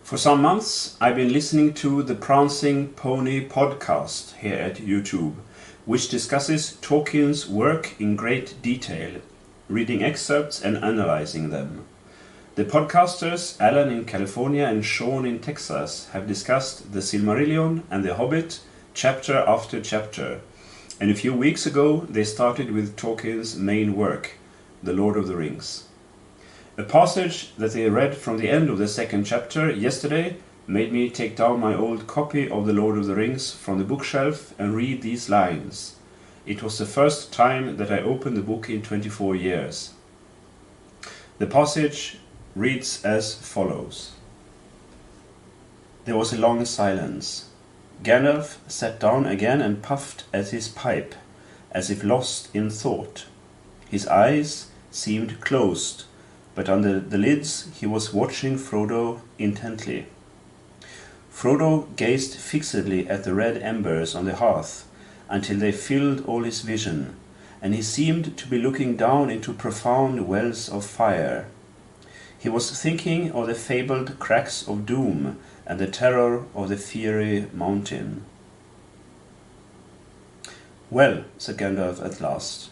For some months, I've been listening to the Prancing Pony podcast here at YouTube, which discusses Tolkien's work in great detail, reading excerpts and analyzing them. The podcasters, Alan in California and Sean in Texas, have discussed the Silmarillion and The Hobbit chapter after chapter, and a few weeks ago they started with Tolkien's main work, The Lord of the Rings. A passage that they read from the end of the second chapter yesterday made me take down my old copy of The Lord of the Rings from the bookshelf and read these lines. It was the first time that I opened the book in 24 years. The passage reads as follows. There was a long silence. Gandalf sat down again and puffed at his pipe, as if lost in thought. His eyes seemed closed, but under the lids he was watching Frodo intently. Frodo gazed fixedly at the red embers on the hearth until they filled all his vision, and he seemed to be looking down into profound wells of fire. He was thinking of the fabled cracks of doom and the terror of the fiery mountain. "Well," said Gandalf at last,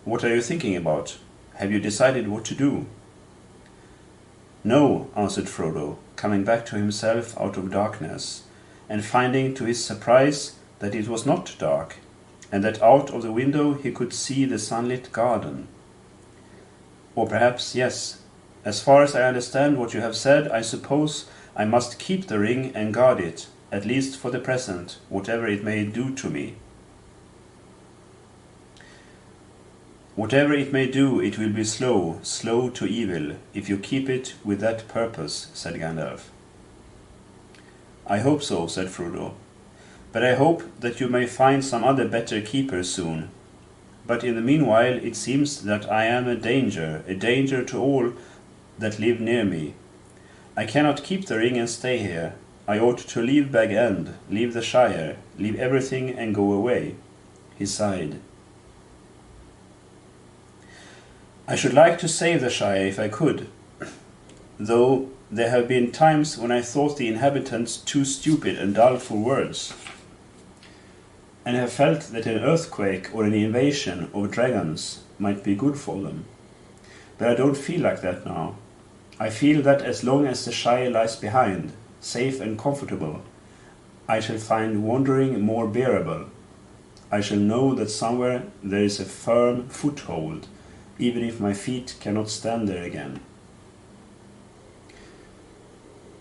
"what are you thinking about? Have you decided what to do?" "No," answered Frodo, coming back to himself out of darkness, and finding to his surprise that it was not dark, and that out of the window he could see the sunlit garden. "Or perhaps, yes. As far as I understand what you have said, I suppose I must keep the ring and guard it, at least for the present, whatever it may do to me." "Whatever it may do, it will be slow to evil, if you keep it with that purpose," said Gandalf. "I hope so," said Frodo, "but I hope that you may find some other better keeper soon. But in the meanwhile it seems that I am a danger to all that live near me. I cannot keep the ring and stay here. I ought to leave Bag End, leave the Shire, leave everything and go away." He sighed. "I should like to save the Shire if I could, though there have been times when I thought the inhabitants too stupid and dull for words, and have felt that an earthquake or an invasion of dragons might be good for them. But I don't feel like that now. I feel that as long as the Shire lies behind, safe and comfortable, I shall find wandering more bearable. I shall know that somewhere there is a firm foothold, even if my feet cannot stand there again.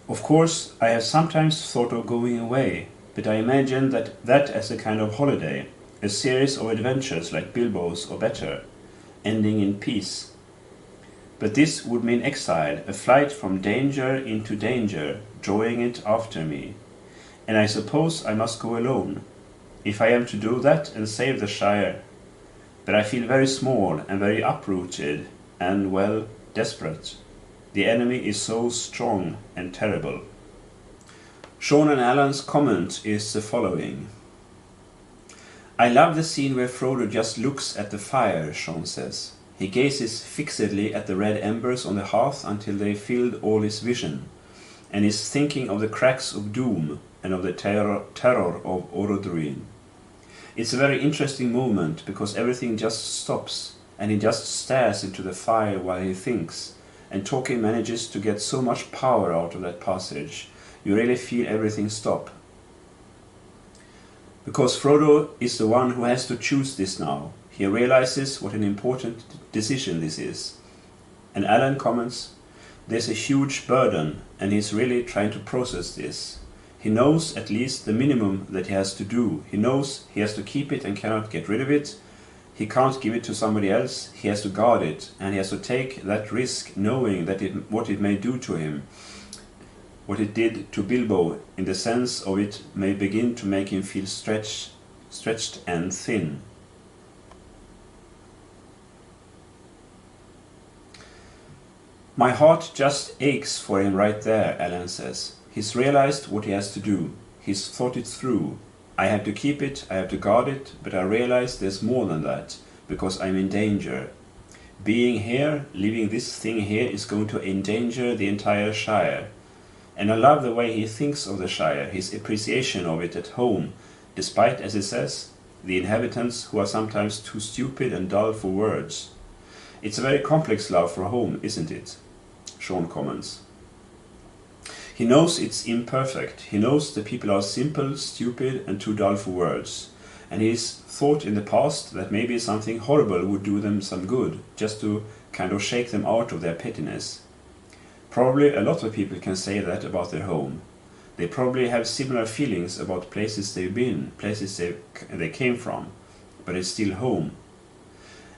Of course, I have sometimes thought of going away, but I imagine that as a kind of holiday, a series of adventures like Bilbo's or better, ending in peace. But this would mean exile, a flight from danger into danger, drawing it after me. And I suppose I must go alone, if I am to do that and save the Shire. But I feel very small and very uprooted and, well, desperate. The enemy is so strong and terrible. Sean and Alan's comment is the following. "I love the scene where Frodo just looks at the fire," Sean says. "He gazes fixedly at the red embers on the hearth until they filled all his vision, and is thinking of the cracks of doom and of the terror of Orodruin. It's a very interesting moment because everything just stops and he just stares into the fire while he thinks, and Tolkien manages to get so much power out of that passage. You really feel everything stop. Because Frodo is the one who has to choose this now. He realizes what an important decision this is." And Alan comments, "There's a huge burden and he's really trying to process this. He knows at least the minimum that he has to do. He knows he has to keep it and cannot get rid of it. He can't give it to somebody else. He has to guard it, and he has to take that risk knowing that what it may do to him, what it did to Bilbo, in the sense of it may begin to make him feel stretched and thin." "My heart just aches for him right there," Alan says. "He's realized what he has to do. He's thought it through. I have to keep it, I have to guard it, but I realize there's more than that, because I'm in danger. Being here, leaving this thing here, is going to endanger the entire Shire. And I love the way he thinks of the Shire, his appreciation of it at home, despite, as he says, the inhabitants who are sometimes too stupid and dull for words. It's a very complex love for home, isn't it? Sean comments. He knows it's imperfect. He knows the people are simple, stupid, and too dull for words. And he's thought in the past that maybe something horrible would do them some good, just to kind of shake them out of their pettiness. Probably a lot of people can say that about their home. They probably have similar feelings about places they've been, places they came from, but it's still home.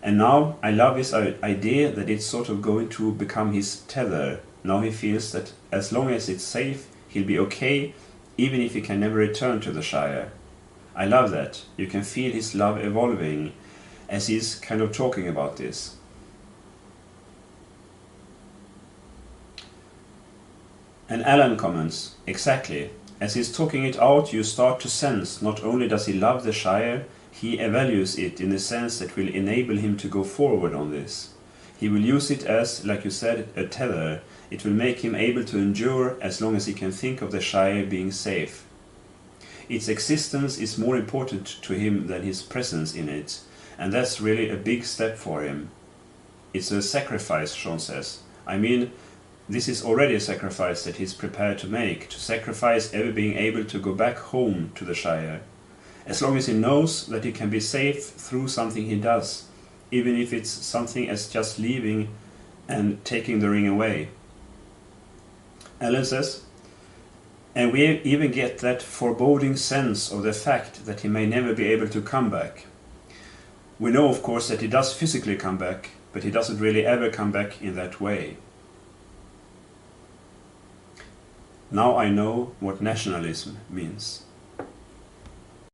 And now I love this idea that it's sort of going to become his tether. Now he feels that as long as it's safe, he'll be okay, even if he can never return to the Shire. I love that. You can feel his love evolving as he's kind of talking about this. And Alan comments, exactly. As he's talking it out, you start to sense not only does he love the Shire, he evaluates it in a sense that will enable him to go forward on this. He will use it as, like you said, a tether. It will make him able to endure as long as he can think of the Shire being safe. Its existence is more important to him than his presence in it, and that's really a big step for him. It's a sacrifice, Sean says. I mean, this is already a sacrifice that he's prepared to make, to sacrifice ever being able to go back home to the Shire. As long as he knows that he can be safe through something he does, even if it's something as just leaving and taking the ring away. Alan says, and we even get that foreboding sense of the fact that he may never be able to come back. We know, of course, that he does physically come back, but he doesn't really ever come back in that way. Now I know what nationalism means.